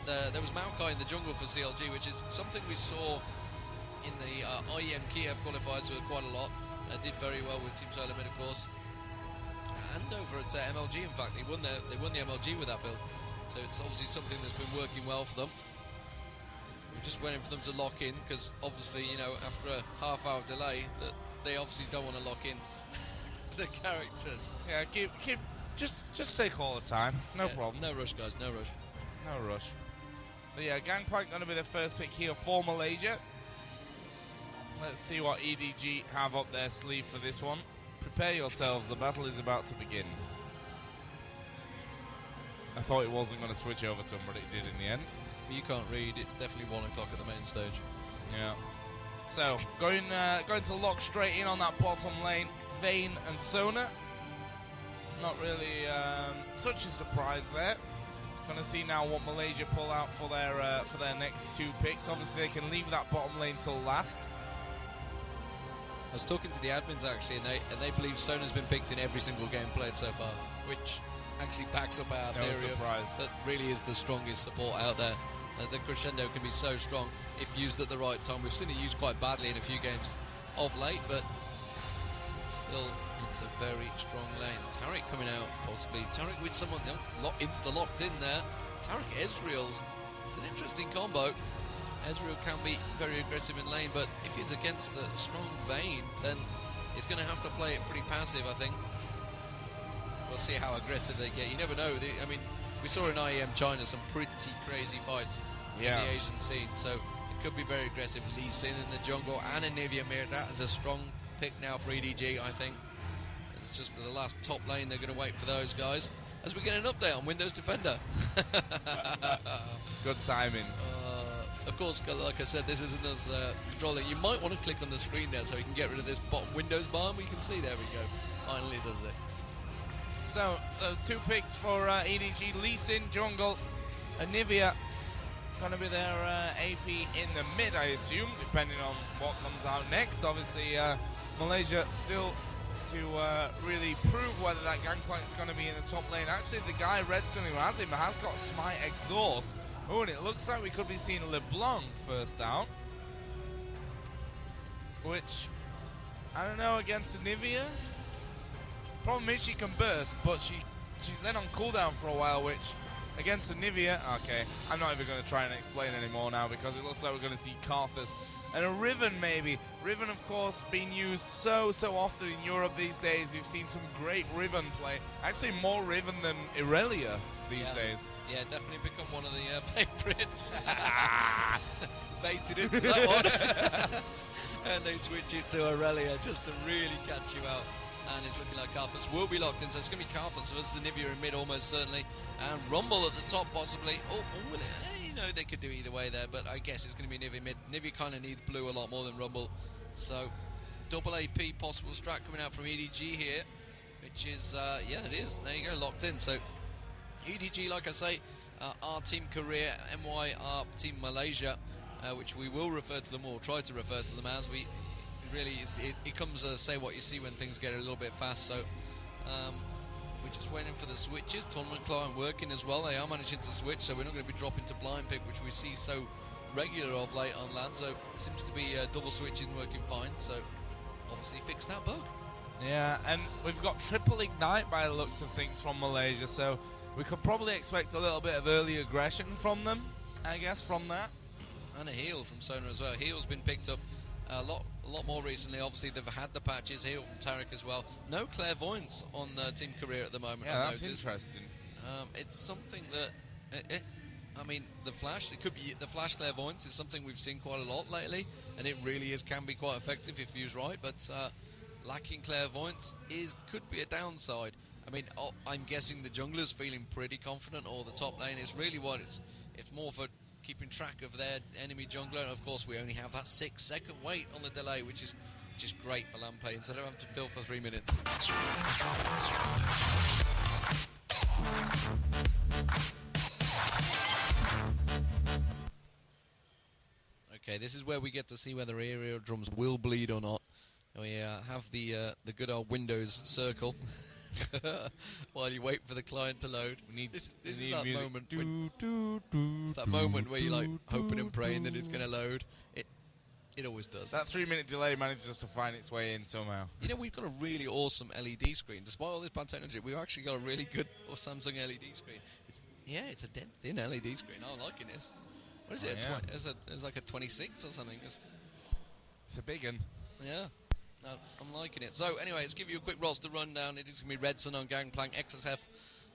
there was Maokai in the jungle for CLG, which is something we saw in the IEM Kiev qualifiers quite a lot. Did very well with Team Solar Mid, of course, and over at MLG. In fact, they won the MLG with that build, so it's obviously something that's been working well for them. We're just waiting for them to lock in, because obviously, you know, after a half-hour delay, that they obviously don't want to lock in the characters. Yeah, keep just take all the time, no problem. No rush, guys, no rush. No rush. So yeah, Gangplank going to be the first pick here for Malaysia. Let's see what EDG have up their sleeve for this one. Prepare yourselves, the battle is about to begin. I thought it wasn't going to switch over to him, but it did in the end. You can't read, it's definitely 1 o'clock at the main stage. Yeah. So, going to lock straight in on that bottom lane, Vayne and Sona. Not really such a surprise there. Going to see now what Malaysia pull out for their next 2 picks. Obviously, they can leave that bottom lane till last. I was talking to the admins actually, and they believe Sona's been picked in every single game played so far, which actually backs up our theory of that really is the strongest support out there. The crescendo can be so strong if used at the right time. We've seen it used quite badly in a few games of late, but still, it's a very strong lane. Taric coming out, possibly. Taric with someone insta-locked in there. Taric Ezreal's, it's an interesting combo. Ezreal can be very aggressive in lane, but if he's against a strong Vayne, then he's going to have to play it pretty passive, I think. We'll see how aggressive they get. You never know. I mean, we saw in IEM China some pretty crazy fights in the Asian scene, so it could be very aggressive. Lee Sin in the jungle and Anivia Mir. That is a strong pick now for EDG, I think. It's just the last top lane. They're going to wait for those guys as we get an update on Windows Defender. Good timing. Of course, like I said, this isn't as controlling. You might want to click on the screen there so you can get rid of this bottom Windows bar. We can see, there we go. Finally does it. So, those 2 picks for EDG. Lee Sin, jungle. Anivia, going to be their AP in the mid, I assume, depending on what comes out next. Obviously, Malaysia still to really prove whether that Gangplank is going to be in the top lane. Actually, the guy, Redson, who has him, has got Smite Exhaust. Oh, and it looks like we could be seeing LeBlanc first out. Which, I don't know, against Anivia. Problem is she can burst, but she's then on cooldown for a while, which against Anivia, okay, I'm not even going to try and explain anymore now because it looks like we're going to see Karthus and a Riven maybe. Riven, of course, being used so often in Europe these days. We've seen some great Riven play. Actually, more Riven than Irelia these days. Yeah, definitely become one of the favourites. Baited into that one. And they switch it to Aurelia just to really catch you out. And it's looking like Karthus will be locked in, so it's going to be Karthus versus Anivia in mid almost certainly. And Rumble at the top possibly. You know, they could do either way there, but I guess it's going to be Anivia mid. Anivia kind of needs blue a lot more than Rumble. So, double AP possible strat coming out from EDG here, which is, yeah, it is. There you go, locked in. So, EDG, like I say, our Team Korea, MYR Team Malaysia, which we will refer to them, or try to refer to them as. Really, it comes say what you see when things get a little bit fast. So we're just waiting for the switches. Tournament client working as well. They are managing to switch, so we're not going to be dropping to blind pick, which we see so regular of late on LAN. So it seems to be double switching working fine. So obviously fix that bug. Yeah, and we've got triple ignite by the looks of things from Malaysia. So we could probably expect a little bit of early aggression from them, I guess, from that. And a heal from Sona as well. Heal's been picked up a lot more recently. Obviously, they've had the patches. Heal from Taric as well. No clairvoyance on Team Career at the moment. Yeah, I've that's noticed. interesting. It's something that, I mean, the Flash. It could be the Flash clairvoyance is something we've seen quite a lot lately, and it really can be quite effective if used right. But lacking clairvoyance could be a downside. I mean, I'm guessing the jungler's feeling pretty confident, or the top lane is really what it's more for keeping track of their enemy jungler. And of course, we only have that 6-second wait on the delay, which is great for LAN play instead of having to fill for 3 minutes. Okay, this is where we get to see whether aerial drums will bleed or not. We have the good old Windows circle while you wait for the client to load. This is that music. moment. It's that moment where you're like hoping and praying that it's going to load. It always does. That 3-minute delay manages to find its way in somehow. You know, we've got a really awesome LED screen. Despite all this bad technology, we've actually got a really good Samsung LED screen. It's a dead thin LED screen. I'm liking this. What is it? It's like a 26 or something. It's a big one. Yeah. No, I'm liking it. So, anyway, let's give you a quick roster rundown. It is going to be Redson on Gangplank, XSF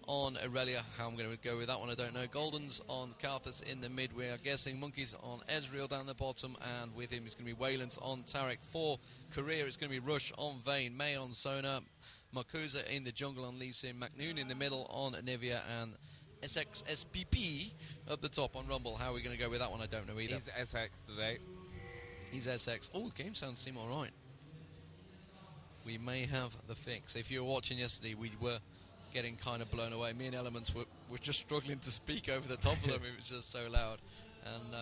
on Aurelia. How I'm going to go with that one, I don't know. Golden's on Karthus in the mid. We are guessing Monkeys on Ezreal down the bottom, and with him it's going to be Wayland's on Tarek. For Career, it's going to be Rush on Vayne, May on Sona, Makuza in the jungle on Lee Sin, McNoon in the middle on Anivia, and SXSPP up the top on Rumble. How are we going to go with that one? I don't know either. He's SX today. He's SX. Oh, the game sounds seem all right. We may have the fix. If you were watching yesterday, we were getting kind of blown away. Me and Elements were just struggling to speak over the top of them. It was just so loud. And,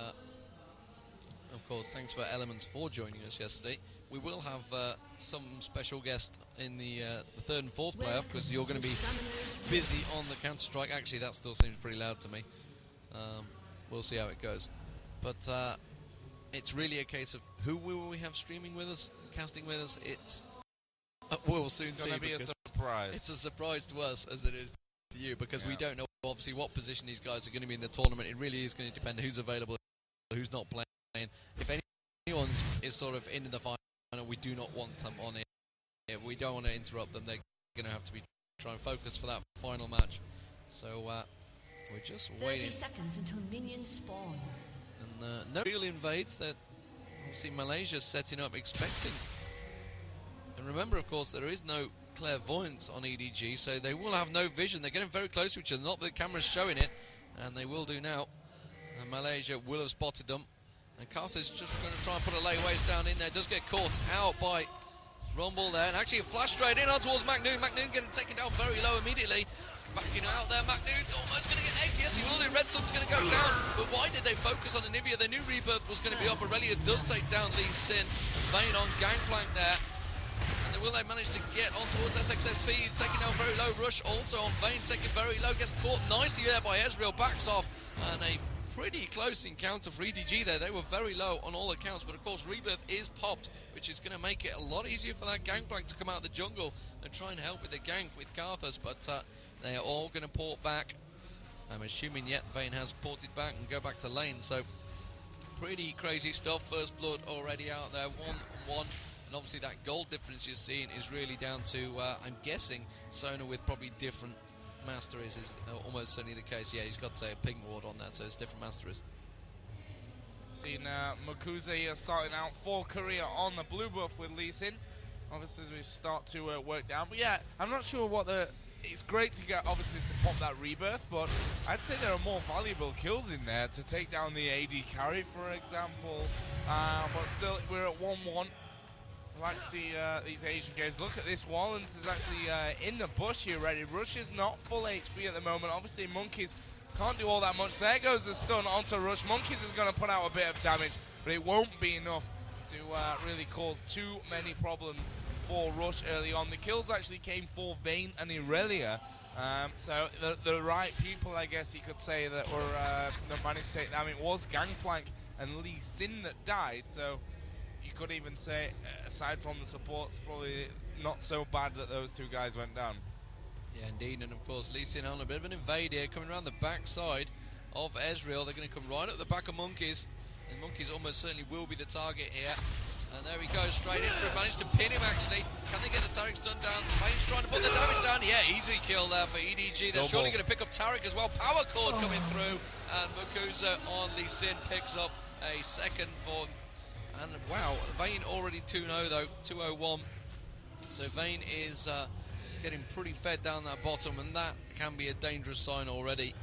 of course, thanks for Elements for joining us yesterday. We will have some special guest in the third and fourth playoff, because you're going to be busy on the Counter-Strike. Actually, that still seems pretty loud to me. We'll see how it goes. But it's really a case of who will we have streaming with us, casting with us. We'll soon see. It's going to be a surprise. It's a surprise to us as it is to you, because we don't know, obviously, what position these guys are going to be in the tournament. It really is going to depend who's available, who's not playing. If anyone is sort of in the final, we do not want them on it. We don't want to interrupt them. They're going to have to be trying to focus for that final match. So we're just waiting. 30 seconds until minions spawn. And no real invades that obviously Malaysia's setting up, expecting. And remember, of course, there is no clairvoyance on EDG, so they will have no vision. They're getting very close to each other, not that the camera's showing it, and they will do now. And Malaysia will have spotted them. And Carter's just going to try and put a layaways down in there. Does get caught out by Rumble there. And actually a flash straight in on towards McNoon. McNoon getting taken down very low immediately. Backing out there. McNoon's almost going to get egged. Yes, he will do. Redson's going to go down. But why did they focus on Anivia? They knew Rebirth was going to be up. Aurelia does take down Lee Sin. Vayne on Gangplank there. And will they manage to get on towards SXSP? He's taking down very low. Rush also on Vayne, taking very low. Gets caught nicely there by Ezreal. Backs off. And a pretty close encounter for EDG there. They were very low on all accounts, but of course Rebirth is popped, which is going to make it a lot easier for that Gangplank to come out of the jungle and try and help with the gank with Karthus, but they are all going to port back. I'm assuming Vayne has ported back and go back to lane, so pretty crazy stuff. First blood already out there, 1-1, and obviously that gold difference you're seeing is really down to, I'm guessing, Sona with probably different Master is almost certainly the case. Yeah, he's got a ping ward on that, so it's different Master is. Seen Makuza here starting out for Korea on the blue buff with Lee Sin. Obviously, as we start to work down. But yeah, I'm not sure what it's great to get, obviously, to pop that Rebirth, but I'd say there are more valuable kills in there to take down the AD carry, for example. But still, we're at 1-1. I like to see these Asian games. Look at this. Wallens is actually in the bush here ready. Rush is not full HP at the moment. Obviously, Monkeys can't do all that much. There goes the stun onto Rush. Monkeys is going to put out a bit of damage, but it won't be enough to really cause too many problems for Rush early on. The kills actually came for Vayne and Aurelia. So the right people, I guess you could say, that were that managed to take them. It was Gangplank and Lee Sin that died. So you could even say, aside from the supports, probably not so bad that those two guys went down. Yeah, indeed, and of course Lee Sin on a bit of an invade here, coming around the backside of Ezreal. They're going to come right up the back of Monkeys, and Monkeys almost certainly will be the target here. And there he goes, straight in for it, managed to pin him actually. Can they get the Tarek stun down? Vayne's trying to put the damage down. Yeah, easy kill there for EDG. They're surely going to pick up Tarek as well. Power cord coming through, and Makuza on Lee Sin picks up a second for. And wow, Vayne already 2-0 though, 2-0-1. So Vayne is getting pretty fed down that bottom, and that can be a dangerous sign already.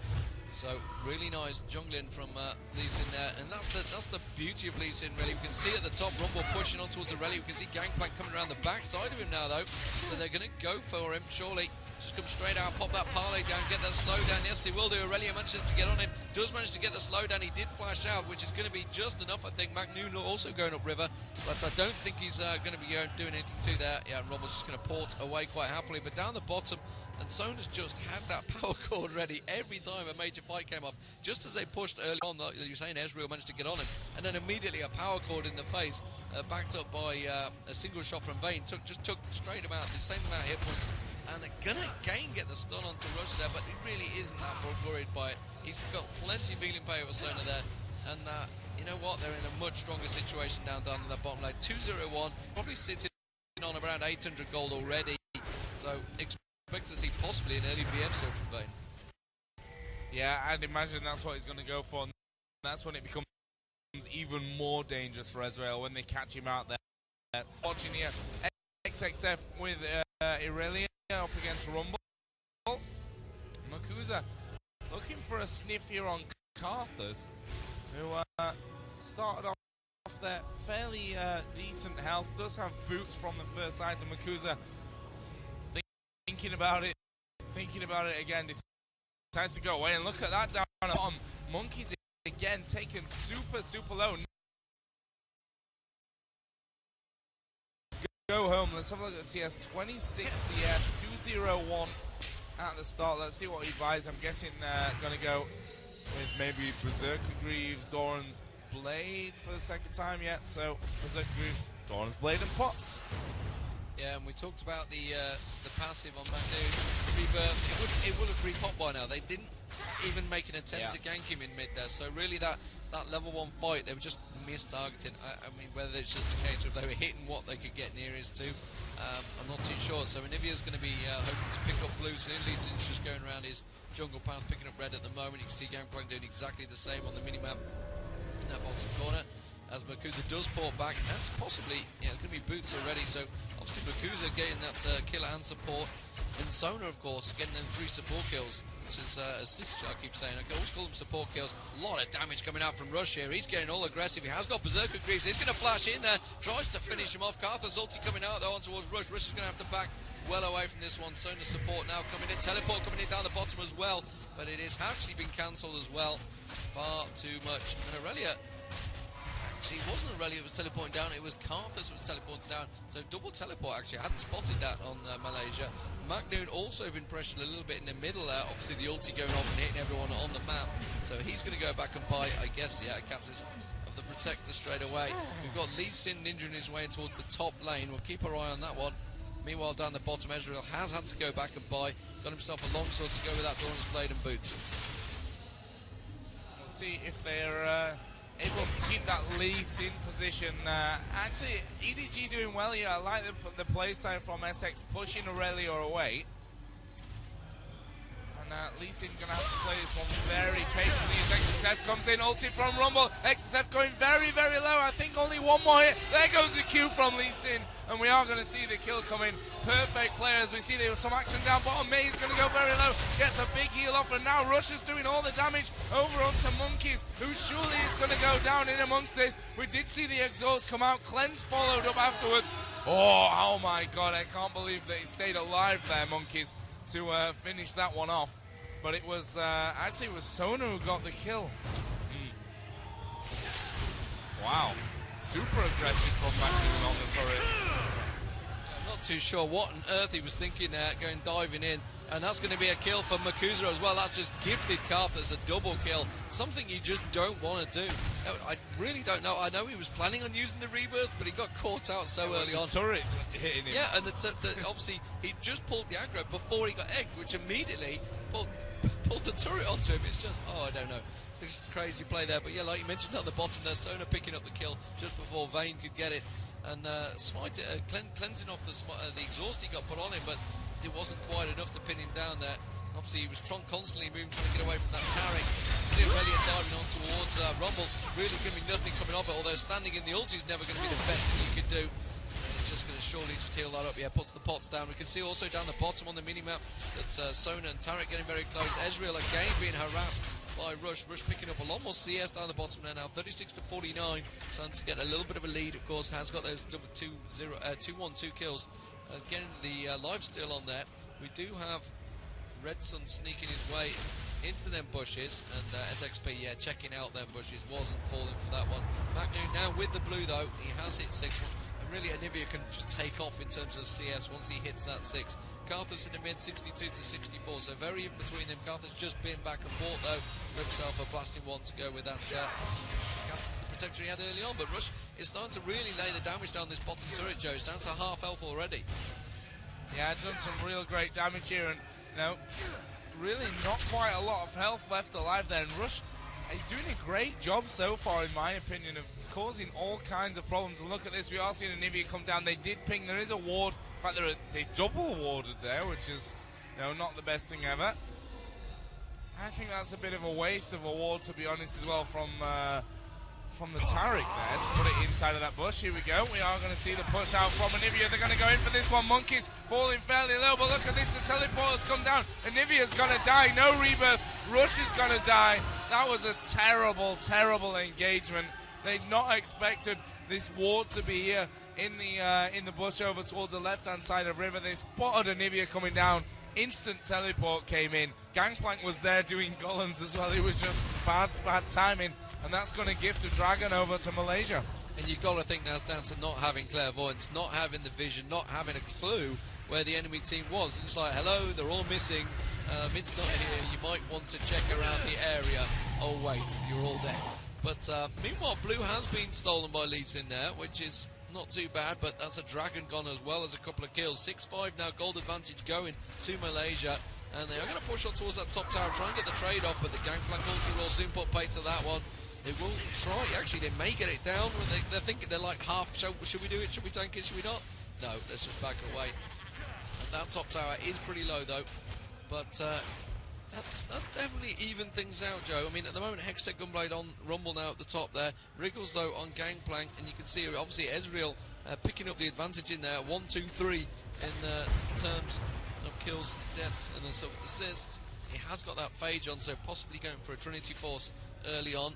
So really nice jungling from Lee Sin there, and that's the beauty of Lee Sin really. We can see at the top Rumble pushing on towards Aurelia. We can see Gangplank coming around the back side of him now though. So they're going to go for him. Surely Just come straight out, pop that parlay down, get that slowdown. Yes, they will do. Aurelia manages to get on him. Does manage to get the slowdown. He did flash out, which is going to be just enough, I think. McNoon also going upriver, but I don't think he's going to be doing anything to that. Yeah, and Rob was just going to port away quite happily. But down the bottom, and Sona's just had that power cord ready every time a major fight came off. Just as they pushed early on, you were saying Ezreal managed to get on him, and then immediately a power cord in the face, backed up by a single shot from Vayne. Just took straight amount, the same amount of hit points. And they're going to again get the stun onto Rush there, but he really isn't that worried by it. He's got plenty of healing power over Sona there. And you know what? They're in a much stronger situation down in the bottom lane. 2-0-1, probably sitting on around 800 gold already. So expect to see possibly an early BF sword from Vayne. Yeah, I'd imagine that's what he's going to go for. And that's when it becomes even more dangerous for Ezreal when they catch him out there. Watching here, XXF with Irelia up against Rumble. Makuza looking for a sniff here on Karthus, who started off there fairly decent health. Does have boots from the first item. Makuza thinking about it again. Decides to go away, and look at that down at the bottom. Monkeys again taken super low. Go home. Let's have a look at CS. 26 CS, 201 at the start. Let's see what he buys. I'm guessing going to go with maybe Berserker Greaves, Doran's Blade for the second time yet. So Berserker Greaves, Doran's Blade, and pots. Yeah, and we talked about the passive on McNoon. Rebirth, it would have re-popped by now. They didn't even make an attempt to gank him in mid there. So really that level 1 fight, they were just mis-targeting. I mean, whether it's just a case of they were hitting what they could get nearest to, I'm not too sure. So Anivia's going to be hoping to pick up blue soon. Lee Sin's just going around his jungle path, picking up red at the moment. You can see Gangplank doing exactly the same on the minimap in that bottom corner. As Makuza does port back, and that's possibly, it's going to be boots already. So obviously Makuza getting that kill and support, and Sona, of course, getting them 3 support kills, which is assists. I keep saying, I can always call them support kills. A lot of damage coming out from Rush here. He's getting all aggressive. He has got Berserker Greaves. He's going to flash in there, tries to finish him off. Karthus ulti coming out though on towards Rush. Rush is going to have to back well away from this one. Sona support now coming in. Teleport coming in down the bottom as well, but it has actually been cancelled as well. Far too much. And Aurelia. Actually, it wasn't Aurelia that was teleporting down, it was Karthus that was teleporting down. So double teleport actually. I hadn't spotted that on Malaysia. McNoon also been pressured a little bit in the middle there. Obviously the ulti going off and hitting everyone on the map. So he's going to go back and buy, I guess, a catalyst of the Protector straight away. We've got Lee Sin ninjaing his way towards the top lane. We'll keep our eye on that one. Meanwhile, down the bottom, Ezreal has had to go back and buy. Got himself a longsword to go with that Doran's Blade and boots. We'll see if they're able to keep that Lee Sin position. Actually, EDG doing well here. I like the play style from SX pushing Aurelia away. And Lee Sin going to have to play this one very patiently as XSF comes in. Ulti from Rumble. XSF going very low. I think only one more hit. There goes the Q from Lee Sin. And we are going to see the kill come in. Perfect play as we see there was some action down bottom. May is going to go very low. Gets a big heal off. And now Rush is doing all the damage over onto Monkeys, who surely is going to go down in amongst this. We did see the exhaust come out. Cleanse followed up afterwards. Oh my God. I can't believe that he stayed alive there, Monkeys, to finish that one off. But it was actually it was Sona who got the kill. Wow, super aggressive from McNoon on the turret. I'm not too sure what on earth he was thinking there, going diving in, and that's going to be a kill for Makuza as well. That's just gifted Karthus a double kill, something you just don't want to do. I really don't know. I know he was planning on using the rebirth, but he got caught out so early on. Turret hitting him. Yeah, and obviously he just pulled the aggro before he got egged, which immediately pulled the turret onto him. It's just, I don't know. It's crazy play there. But yeah, like you mentioned at the bottom there, Sona picking up the kill just before Vayne could get it. And cleansing off the exhaust he got put on him, but it wasn't quite enough to pin him down there. Obviously, he was constantly moving, trying to get away from that towering. See Aurelia diving on towards Rumble. Really going to be nothing coming off it, although standing in the ulti is never going to be the best thing you could do. Just going to surely just heal that up. Yeah, puts the pots down. We can see also down the bottom on the minimap that Sona and Tarek getting very close. Ezreal again being harassed by Rush. Rush picking up a lot more CS down the bottom there now. 36 to 49. Starting to get a little bit of a lead, of course. Has got those 2-1-2 kills. Getting the life steal on there. we do have Red Sun sneaking his way into them bushes, and SXP, checking out them bushes, wasn't falling for that one. McNoon now with the blue though, he has hit 6, and really Anivia can just take off in terms of CS once he hits that 6. Carthus in the mid, 62 to 64, so very even between them. Carthus just been back and forth though, for himself a blasting one to go with that. Carthus the protector he had early on, but Rush is starting to really lay the damage down this bottom turret, Joe. It's down to half health already. Yeah, done some real great damage here, and really not quite a lot of health left alive there. And Rush is doing a great job so far, in my opinion, of causing all kinds of problems. And look at this, we are seeing Anivia come down. They did ping, there is a ward. In fact, they double warded there, which is not the best thing ever. I think that's a bit of a waste of a ward, to be honest, as well, from the Taric there to put it inside of that bush. Here we go. We are going to see the push out from Anivia. They're going to go in for this one. Monkeys falling fairly low, but look at this. The teleporter's come down. Anivia's going to die. No rebirth. Rush is going to die. That was a terrible, terrible engagement. They'd not expected this ward to be here in the bush over towards the left-hand side of River. They spotted Anivia coming down. Instant teleport came in. Gangplank was there doing golems as well. It was just bad timing. And that's going to gift a dragon over to Malaysia. And you've got to think that's down to not having clairvoyance, not having the vision, not having a clue where the enemy team was. And it's like, hello, they're all missing. Mid's not here. You might want to check around the area. Oh, wait, you're all dead. But meanwhile, Blue has been stolen by Lee Sin there, which is not too bad, but that's a dragon gone as well as a couple of kills. 6-5 now, gold advantage going to Malaysia. And they are going to push on towards that top tower, try and get the trade off, but the Gangplank ulti will soon put pay to that one. They will try. Actually, they may get it down. They're thinking they're like half. Should we do it? Should we tank it? Should we not? No, let's just back away. That top tower is pretty low, though. But that's definitely even things out, Joe. I mean, at the moment, Hextech Gunblade on Rumble now at the top there. Wriggles, though, on Gangplank. And you can see, obviously, Ezreal picking up the advantage in there. 1, 2, 3 in terms of kills, deaths, and also assists. He has got that Phage on, so possibly going for a Trinity Force early on.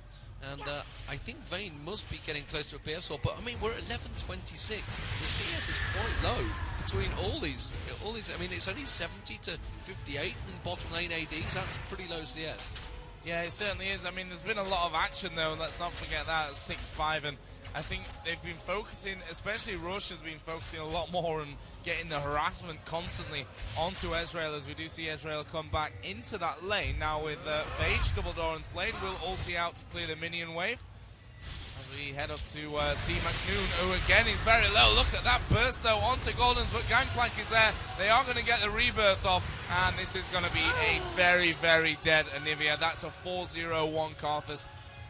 And I think Vayne must be getting close to a PS swap, but I mean, we're at 11.26. The CS is quite low between all these. I mean, it's only 70 to 58 in bottom lane ADs. That's pretty low CS. Yeah, it certainly is. I mean, there's been a lot of action, though. Let's not forget that. 6-5, and I think they've been focusing, especially Rush has been focusing a lot more on getting the harassment constantly onto Ezreal, as we do see Ezreal come back into that lane. Now with Phage, Double Doran's Blade will ulti out to clear the minion wave. As we head up to see McNoon, who again is very low. Look at that burst though onto Goldens, but Gangplank is there. They are going to get the rebirth off, and this is going to be a very, very dead Anivia. That's a 4-0-1 Karthus.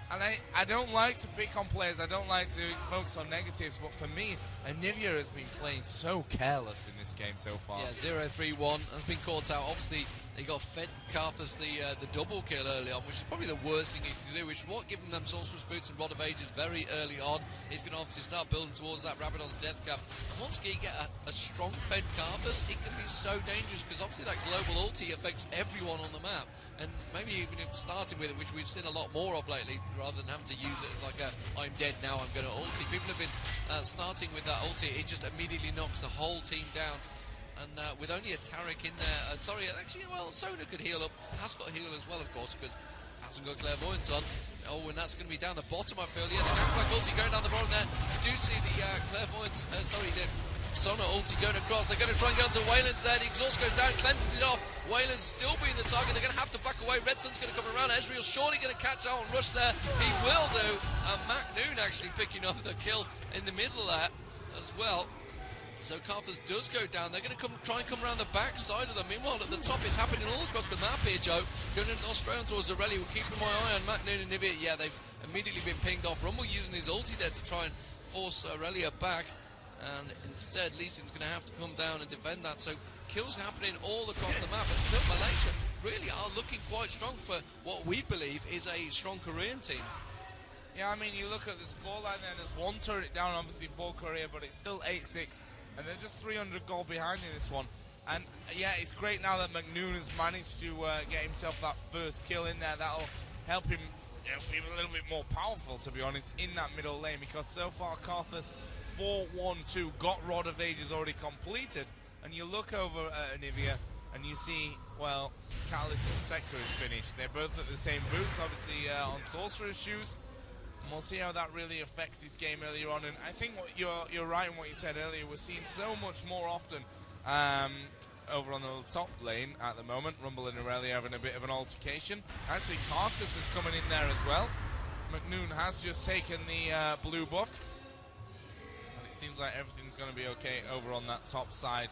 And I don't like to pick on players, I don't like to focus on negatives, but for me, Anivia has been playing so careless in this game so far. Yeah, 0-3-1 has been caught out. Obviously, they got fed Karthus the double kill early on, which is probably the worst thing you can do, which is what giving them Sorcerer's Boots and Rod of Ages very early on. He's going to obviously start building towards that Rabadon's Death Cap. And once you get a strong fed Karthus, it can be so dangerous, because obviously that global ulti affects everyone on the map. And maybe even if starting with it, which we've seen a lot more of lately, rather than having to use it as like a, I'm dead now, I'm going to ulti. People have been starting with that ulti, it just immediately knocks the whole team down. And with only a Taric in there, Sona could heal up, has got to heal as well, of course, because hasn't got Clairvoyance on. Oh, and that's going to be down the bottom, I feel. Yeah, the Gangplank ulti going down the bottom there. You do see the Clairvoyance, the Sona ulti going across. They're going to try and get onto Wayland's there. The exhaust goes down, cleanses it off. Wayland's still being the target. They're going to have to back away. Red Sun's going to come around. Ezreal's surely going to catch out and rush there. He will do. And McNoon actually picking up the kill in the middle there as well. So Karthus does go down. They're going to try and come around the back side of them. Meanwhile, at the top, it's happening all across the map here, Joe. Going in Australia towards Aurelia. We're keeping my eye on McNoon and Nivea. Yeah, they've immediately been pinged off. Rumble using his ulti there to try and force Aurelia back. And instead, Lee Sin's going to have to come down and defend that. So kills happening all across the map. But still, Malaysia really are looking quite strong for what we believe is a strong Korean team. Yeah, I mean, you look at the scoreline there. There's one turret down, obviously, for Korea, but it's still 8-6. And they're just 300 gold behind in this one. And yeah, it's great now that McNoon has managed to get himself that first kill in there. That'll help him be a little bit more powerful, to be honest, in that middle lane. Because so far, Karthus 4-1-2 got Rod of Ages already completed. And you look over at Anivia, and you see, well, Catalyst and Protector is finished. They're both at the same boots, obviously on Sorcerer's shoes. And we'll see how that really affects his game earlier on. And I think you're right in what you said earlier. We're seeing so much more often over on the top lane at the moment. Rumble and Aurelia having a bit of an altercation. Actually, Carcass is coming in there as well. McNoon has just taken the blue buff. And it seems like everything's going to be okay over on that top side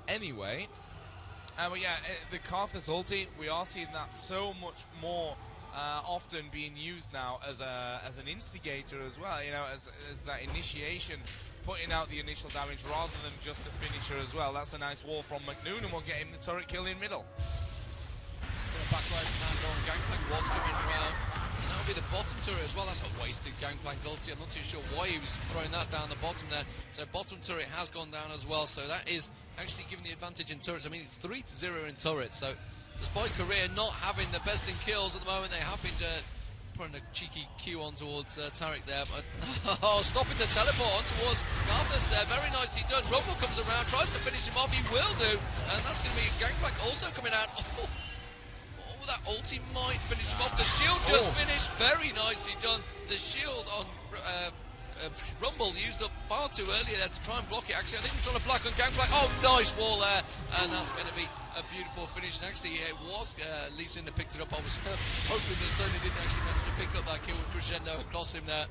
anyway. But yeah, the Karthus ulti, we are seeing that so much more often being used now as an instigator as well, you know, as that initiation, putting out the initial damage rather than just a finisher as well. That's a nice wall from McNoon, and we'll get him the turret kill in middle. Going to back away from that, Don Gangplank was coming around. And that'll be the bottom turret as well. That's a wasted Gangplank ulti. I'm not too sure why he was throwing that down the bottom there. So bottom turret has gone down as well. So that is actually giving the advantage in turrets. I mean, it's 3-0 in turrets. So despite Korea not having the best in kills at the moment, they have been putting a cheeky Q on towards Tariq there. But stopping the teleport on towards Garthus there. Very nicely done. Rumble comes around, tries to finish him off. He will do. And that's going to be Gangplank also coming out. That ulti might finish him off. The shield just finished. Very nicely done. The shield on Rumble used up far too early there to try and block it. Actually, I think he's trying to block on Gangplank. Oh, nice wall there. And that's going to be a beautiful finish. And actually, it was Lee Sin that picked it up. I was hoping that Sony didn't actually manage to pick up that kill with Crescendo across him there.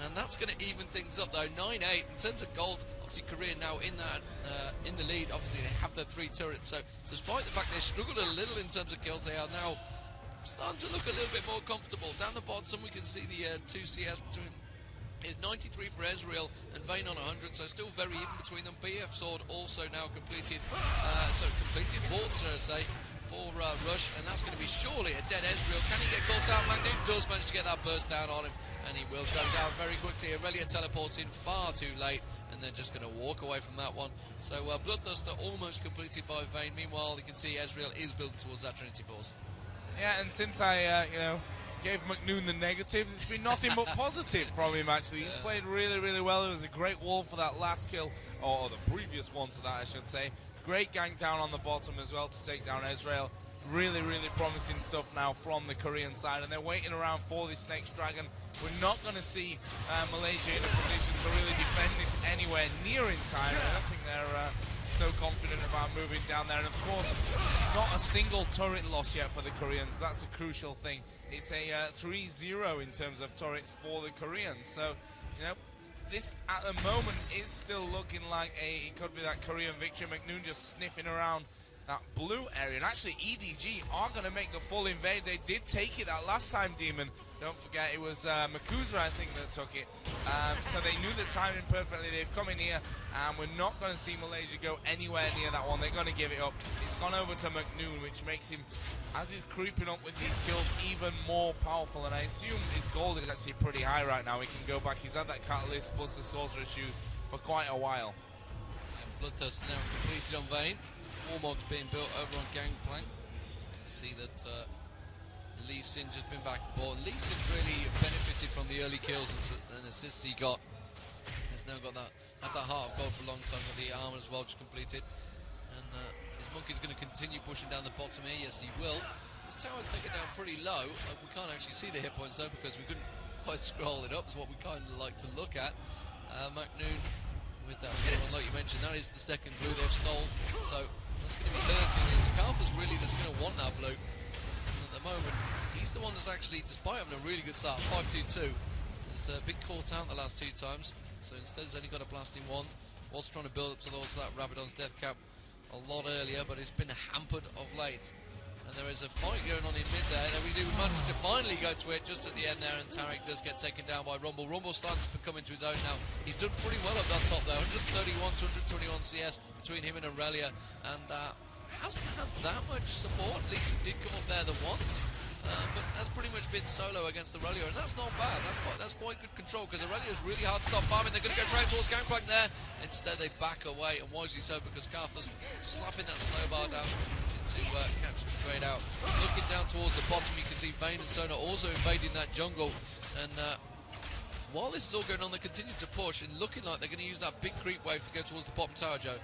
And that's going to even things up, though. 9-8 in terms of gold. Obviously, Korea now in that in the lead. Obviously, they have their 3 turrets. So, despite the fact they struggled a little in terms of kills, they are now starting to look a little bit more comfortable. Down the bottom, we can see the 2 CS between. Is 93 for Ezreal and Vayne on 100, so still very even between them. BF Sword also now completed, bought, so to say, for Rush, and that's going to be surely a dead Ezreal. Can he get caught out? McNoon does manage to get that burst down on him, and he will go down very quickly. Aurelia teleports in far too late, and they're just going to walk away from that one. So Bloodthirster almost completed by Vayne. Meanwhile, you can see Ezreal is building towards that Trinity Force. Yeah, and since I, gave McNoon the negatives, it's been nothing but positive from him, actually. He's played really, really well. It was a great wall for that last kill, or the previous one to that, I should say. Great gank down on the bottom as well to take down Ezreal. Really, really promising stuff now from the Korean side, and they're waiting around for this next dragon. We're not going to see Malaysia in a position to really defend this anywhere near in time. I don't think they're so confident about moving down there. And of course, not a single turret loss yet for the Koreans. That's a crucial thing. It's a 3-0 in terms of turrets for the Koreans. So, this at the moment is still looking like it could be that Korean victory. McNoon just sniffing around that blue area. And actually, EDG are going to make the full invade. They did take it that last time, Demon. Don't forget, it was Makuza, I think, that took it. So they knew the timing perfectly. They've come in here, and we're not going to see Malaysia go anywhere near that one. They're going to give it up. It's gone over to McNoon, which makes him, as he's creeping up with these kills, even more powerful. And I assume his gold is actually pretty high right now. He can go back. He's had that Catalyst plus the Sorcerer's shoes for quite a while. And Bloodthirst now completed on Vayne. Warmog's being built over on Gangplank. You can see that Lee Sin just been back and forth. Lee Sin really benefited from the early kills and assists he got. He's now got that heart of gold for a long time. Got the armor as well, just completed. And his monkey's going to continue pushing down the bottom here. Yes, he will. His tower's taken down pretty low. We can't actually see the hit points though because we couldn't quite scroll it up. It's what we kind of like to look at. McNoon with that blue one, like you mentioned, that is the second blue they've stolen. So that's going to be hurting. It's Carthus really that's going to want that blue. At the moment, he's the one that's actually, despite having a really good start, 5-2-2, has been caught out the last 2 times. So instead, he's only got a blasting wand. Was trying to build up towards that Rabadon's death cap a lot earlier, but it's been hampered of late. And there is a fight going on in mid there. Then we do manage to finally go to it just at the end there, and Tariq does get taken down by Rumble. Rumble starting to come into his own now. He's done pretty well up that top there. 131 to 121 CS between him and Aurelia, and hasn't had that much support. Lisa did come up there the once, but has pretty much been solo against Aurelia, and that's not bad. That's quite good control, because Aurelia's really hard to stop farming. They're going to go straight towards Gangplank there. Instead, they back away, and wisely so, because Carthus slapping that snowbar down to catch them straight out. Looking down towards the bottom, you can see Vayne and Sona also invading that jungle, and while this is all going on, they continue to push and looking like they're going to use that big creep wave to go towards the bottom tower, Joe.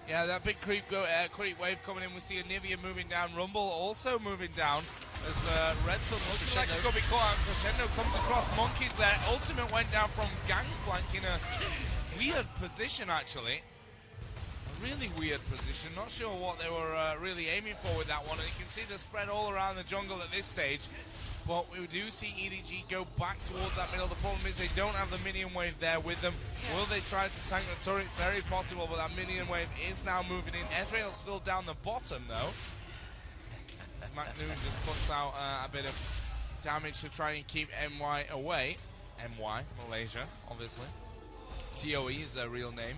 Yeah, that big creep wave coming in. We see Anivia moving down. Rumble also moving down. As Red Sun looks like he's going to be caught out. Crescendo comes across. Monkeys there. Ultimate went down from Gangplank in a weird position, actually. A really weird position. Not sure what they were really aiming for with that one. And you can see the spread all around the jungle at this stage. But we do see EDG go back towards that middle. The problem is they don't have the minion wave there with them. Will they try to tank the turret? Very possible, but that minion wave is now moving in. Ezreal's still down the bottom, though. As McNoon just puts out a bit of damage to try and keep MY away. MY, Malaysia, obviously. TOE is their real name.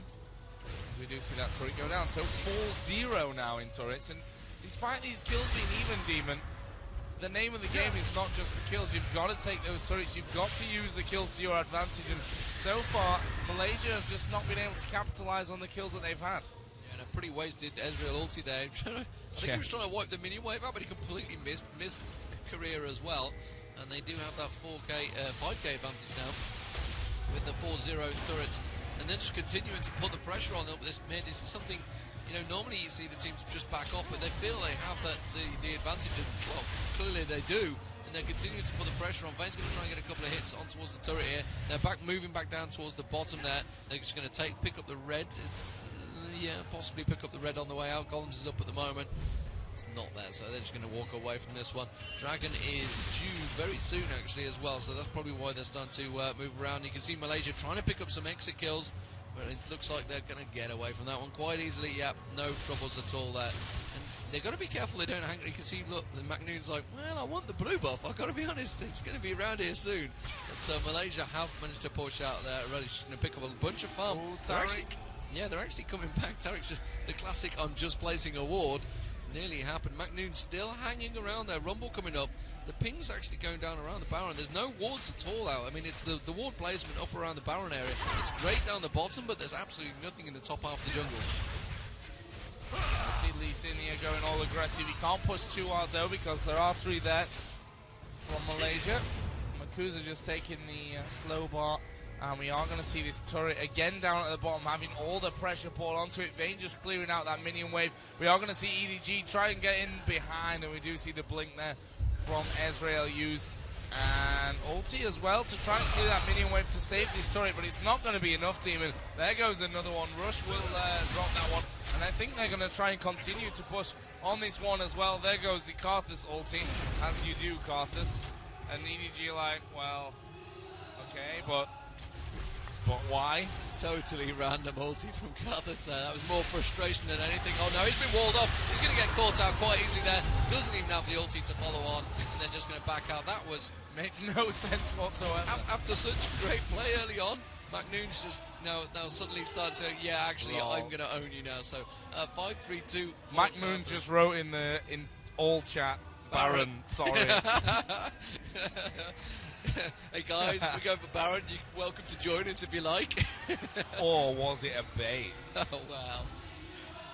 As we do see that turret go down. So 4-0 now in turrets. And despite these kills being even, Demon, the name of the game is not just the kills. You've got to take those turrets. You've got to use the kills to your advantage. And so far, Malaysia have just not been able to capitalize on the kills that they've had. Yeah, and a pretty wasted Ezreal ulti there. I think he was trying to wipe the minion wave out, but he completely missed Career as well. And they do have that 5k advantage now with the 4-0 turrets. And they're just continuing to put the pressure on them. This is something, you know, normally you see the teams just back off, but they feel they have the advantage, and, well, clearly they do, and they're continuing to put the pressure on. Vane's going to try and get a couple of hits on towards the turret here. They're moving back down towards the bottom there. They're just going to pick up the red. Possibly pick up the red on the way out. Golems is up at the moment. It's not there, so they're just going to walk away from this one. Dragon is due very soon, actually, as well, so that's probably why they're starting to move around. You can see Malaysia trying to pick up some exit kills, but it looks like they're going to get away from that one quite easily. Yep, no troubles at all there. And they've got to be careful they don't hang. You can see, look, the McNoon's like, well, I want the blue buff. I've got to be honest, it's going to be around here soon. But Malaysia have managed to push out there. Really, just going to pick up a bunch of farm. They're actually coming back. Tarek's just the classic, I'm just placing a ward. Nearly happened. McNoon still hanging around there. Rumble coming up. The ping's actually going down around the Baron. There's no wards at all out. I mean, it's the ward placement up around the Baron area. It's great down the bottom, but there's absolutely nothing in the top half of the jungle. I see Lee Sin here going all aggressive. He can't push too hard, though, because there are 3 there from Malaysia. Makuza just taking the slow bar. And we are going to see this turret again down at the bottom, having all the pressure poured onto it. Vayne just clearing out that minion wave. We are going to see EDG try and get in behind, and we do see the blink there from Ezreal used. And ulti as well to try and clear that minion wave to save this turret, but it's not going to be enough, Demon. There goes another one. Rush will drop that one, and I think they're going to try and continue to push on this one as well. There goes the Karthus ulti, as you do, Karthus. And EDG like, well, okay, but why? Totally random ulti from Karthus. That was more frustration than anything. Oh no, he's been walled off. He's going to get caught out quite easily there. Doesn't even have the ulti to follow on, and they're just going to back out. That was made no sense whatsoever. After such great play early on, McNoon's just now suddenly started saying, "Yeah, actually, I'm going to own you now." So 5-3-2. McNoon just wrote in all chat, Baron. Sorry. Hey guys, we're going for Baron. You're welcome to join us if you like. Or was it a bait? Oh, wow.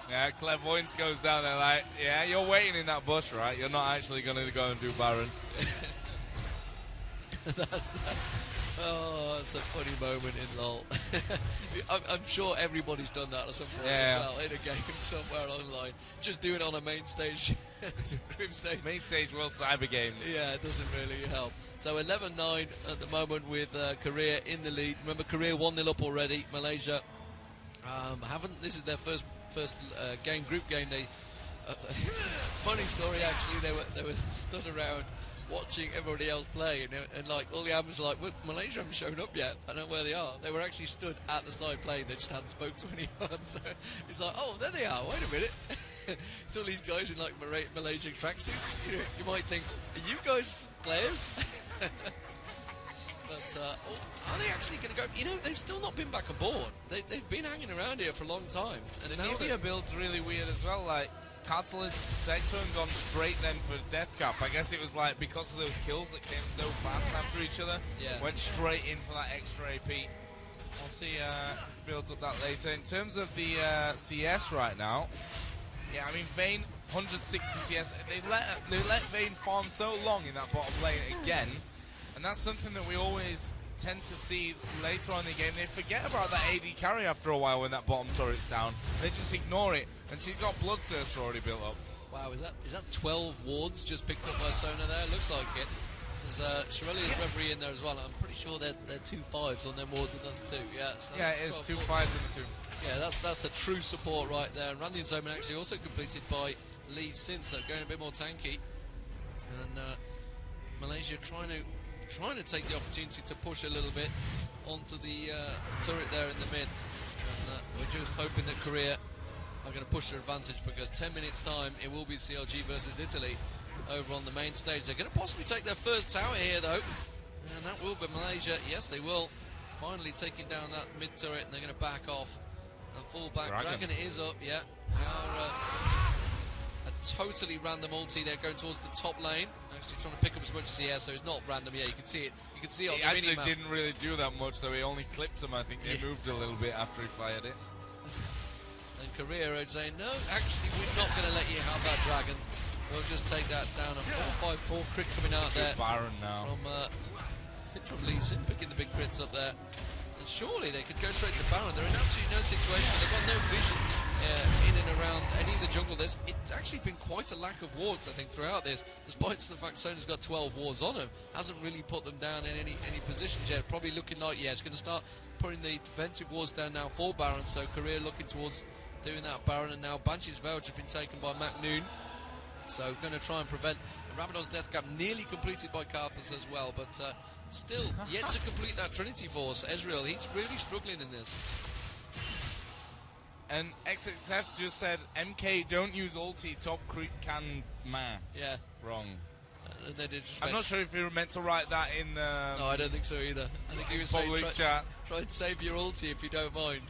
Yeah, Clairvoyance goes down there like, yeah, you're waiting in that bush, right? You're not actually going to go and do Baron. It's a funny moment in LoL. I'm sure everybody's done that at some point as well, in a game somewhere online. Just do it on a main stage. Group stage. Main stage World Cyber Games. Yeah, it doesn't really help. So 11-9 at the moment with Korea in the lead. Remember, Korea 1-0 up already. Malaysia this is their first group game. They funny story actually. They were stood around watching everybody else play, and like all the admins are like, well, Malaysia haven't shown up yet. I don't know where they are. They were actually stood at the side playing. They just hadn't spoke to anyone. So it's like, oh, there they are. Wait a minute. It's all these guys in like Malaysian tracksuits. You might think, are you guys players? But are they actually going to go? They've still not been back aboard. They've been hanging around here for a long time. And the Nivea build's really weird as well. Like, Catalyst Protector and gone straight then for Death Cap. I guess it was like because of those kills that came so fast after each other. Yeah. Went straight in for that extra AP. We'll see if it builds up that later. In terms of the CS right now, yeah, I mean, Vayne, 160 CS. They let Vayne farm so long in that bottom lane again. And that's something that we always tend to see later on in the game, they forget about that AD carry after a while when that bottom turret's down. They just ignore it, and she's got Bloodthirst already built up. Wow, is that 12 wards just picked up by Sona there? Looks like it. There's Shirelli's referee in there as well. I'm pretty sure they're 2 5s on them wards, and that's 2. Yeah, so yeah, it is 2 5s and a 2. Yeah, that's a true support right there. And Randy and Zoman actually also completed by Lee Sin, so going a bit more tanky. And Malaysia trying to take the opportunity to push a little bit onto the turret there in the mid. And we're just hoping that Korea are going to push their advantage, because 10 minutes time it will be CLG versus Italy over on the main stage. They're going to possibly take their first tower here though, and that will be Malaysia. Yes, they will. Finally taking down that mid turret, and they're going to back off and fall back. Dragon is up, yeah. A totally random ulti. They're going towards the top lane, actually trying to pick up as much as he has, so it's not random. Yeah, you can see it. You can see it on the minimap. He actually didn't really do that much, so he only clipped him. I think they moved a little bit after he fired it. And Korea are saying, no, actually we're not going to let you have that dragon. We'll just take that down. A 4-5-4 crit coming out there. Baron now. From Lee Sin picking the big crits up there. And surely they could go straight to Baron. They're in absolutely no situation, but they've got no vision in and around any of the jungle. It's actually been quite a lack of wards, I think, throughout this, despite the fact Sona's got 12 wards on him. Hasn't really put them down in any positions yet. Probably looking like, yeah, it's going to start putting the defensive wards down now for Baron. So Korea looking towards doing that Baron, and now Banshee's Veil has been taken by Macnoon. So going to try and prevent Rabadon's death cap, nearly completed by Karthus as well, but still yet to complete that Trinity Force. Ezreal, he's really struggling in this. And XXF just said, MK, don't use ulti, top creep can man. Yeah. Wrong. And then I'm not sure if you were meant to write that in... no, I don't think so either. I think he was saying try and save your ulti if you don't mind.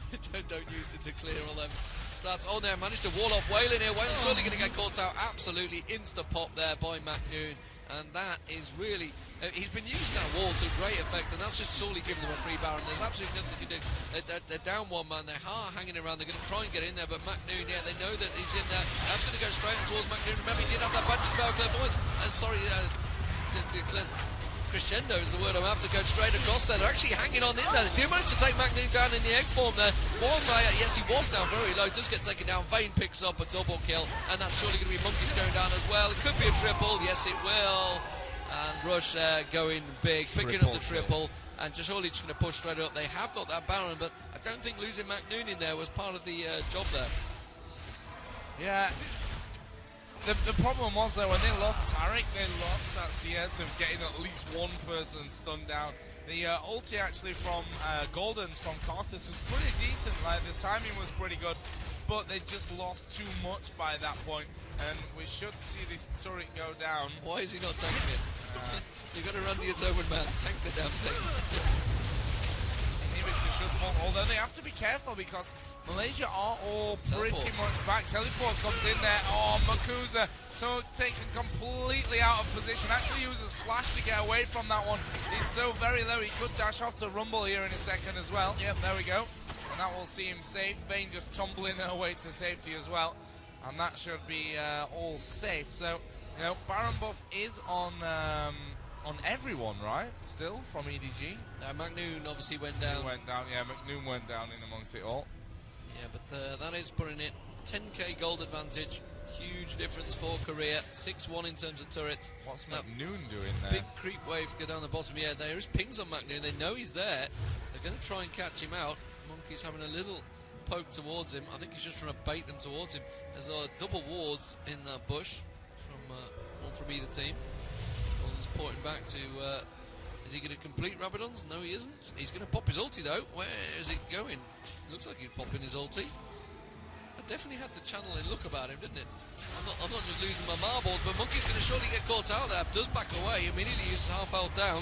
don't use it to clear all them stats. Oh, now managed to wall off Whalen here. Whalen's certainly going to get caught out. Absolutely insta-pop there by Macnoon. And that is really... he's been using that wall to great effect, and that's just solely giving them a free Baron. There's absolutely nothing they can do. They're down one man. They're hanging around. They're going to try and get in there, but Macnoon, yeah, they know that he's in there. That's going to go straight towards Macnoon. Remember, he did have that Banshee's Veil clairvoyance. And sorry, crescendo is the word I'm after, going straight across there. They're actually hanging on in there. They do manage to take Macnoon down in the egg form there. One player, yes, he was down very low, does get taken down. Vayne picks up a double kill, and that's surely going to be Monkeys going down as well. It could be a triple, yes it will. And Rush going big, picking up the triple, and just surely just going to push straight up. They have got that Baron, but I don't think losing Macnoon in there was part of the job there. Yeah. The problem was, though, when they lost Taric, they lost that CS of getting at least one person stunned down. The ulti actually from Golden's, from Karthus, was pretty decent. Like, the timing was pretty good, but they just lost too much by that point. And we should see this turret go down. Why is he not tanking it? You've got to run to your Zoman man, tank the damn thing. Inhibitor should fall, although they have to be careful because Malaysia are all pretty much back. Teleport comes in there. Oh, Makuza taken completely out of position. Actually uses Flash to get away from that one. He's so very low, he could dash off to Rumble here in a second as well. Yep, there we go. And that will see him safe. Vayne just tumbling her way to safety as well. And that should be all safe. So, you know, Baron buff is on everyone, right? Still from EDG. Macnoon obviously went down. Yeah, Macnoon went down in amongst it all. Yeah, but that is putting it 10k gold advantage. Huge difference for Korea. 6-1 in terms of turrets. What's Macnoon doing there? Big creep wave go down the bottom. Yeah, there is pings on Macnoon. They know he's there. They're going to try and catch him out. Monkey's having a little poke towards him. I think he's just trying to bait them towards him. There's double wards in that bush from one from either team. One's pointing back to is he going to complete Rabadon's? No, he isn't. He's going to pop his ulti though. Where is it going? Looks like he's popping his ulti. I definitely had the channeling look about him, didn't it? I'm not just losing my marbles, but Monkey's going to surely get caught out there. Does back away, immediately uses half health down.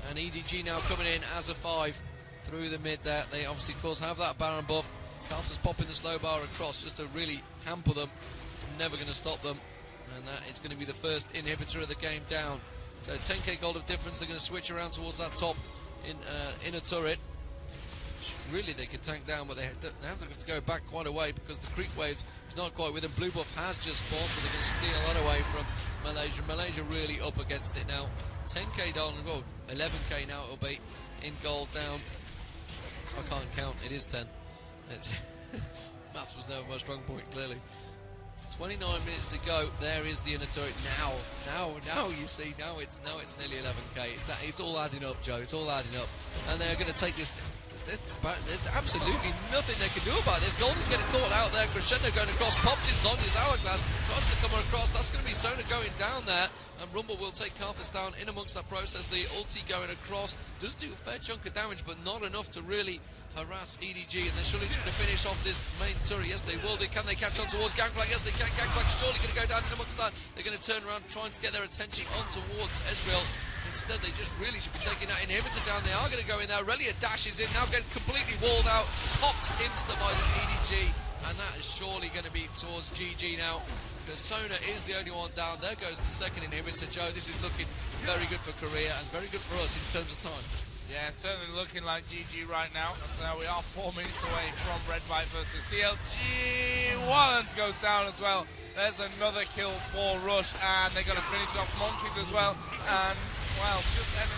And EDG now coming in as a 5 through the mid there. They obviously, of course, have that Baron buff. Carter's popping the slow bar across just to really hamper them. It's never going to stop them. And that is going to be the first inhibitor of the game down. So 10k gold of difference. They're going to switch around towards that top in a turret. Really, they could tank down, but they have to go back quite a way because the creep wave is not quite with them. Blue buff has just spawned, so they're going to steal that away from Malaysia. Malaysia really up against it now. 10k down, well, 11k now it'll be in gold down. I can't count, it is 10. Maths was never my strong point, clearly. 29 minutes to go. There is the inner turret now. You see, now it's nearly 11k. It's all adding up, Joe. It's all adding up, and they're going to take this. There's absolutely nothing they can do about this. Golden's getting caught out there. Crescendo going across, pops his Sonya's hourglass, tries to come across. That's going to be Sona going down there, and Rumble will take Karthus down in amongst that process. The ulti going across does do a fair chunk of damage, but not enough to really harass EDG, and they're surely trying to finish off this main turret. Yes, they will. Can they catch on towards Gangplank? Yes, they can. Gangplank's surely going to go down in amongst that. They're going to turn around, trying to get their attention on towards Ezreal. Instead, they just really should be taking that inhibitor down. They are going to go in there. Relia dashes in, now getting completely walled out, popped insta by the EDG, and that is surely going to be towards GG now, because Sona is the only one down. There goes the second inhibitor, Joe. This is looking very good for Korea and very good for us in terms of time. Yeah, certainly looking like GG right now. So we are 4 minutes away from Red Fight versus CLG. Wallens goes down as well. There's another kill for Rush, and they're going to finish off Monkeys as well. And, well, just an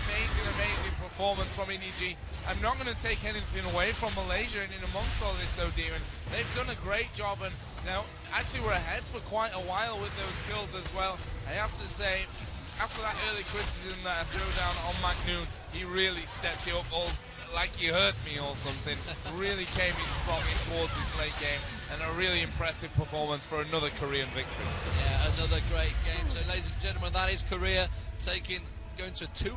amazing performance from EDG. I'm not going to take anything away from Malaysia and in amongst all this, though, Demon. They've done a great job, and now, actually, we're ahead for quite a while with those kills as well. I have to say, after that early criticism that I threw down on McNoon, he really stepped it up, all like he hurt me or something. Really came in strong in towards this late game, and a really impressive performance for another Korean victory. Yeah, another great game. So, ladies and gentlemen, that is Korea going to a 2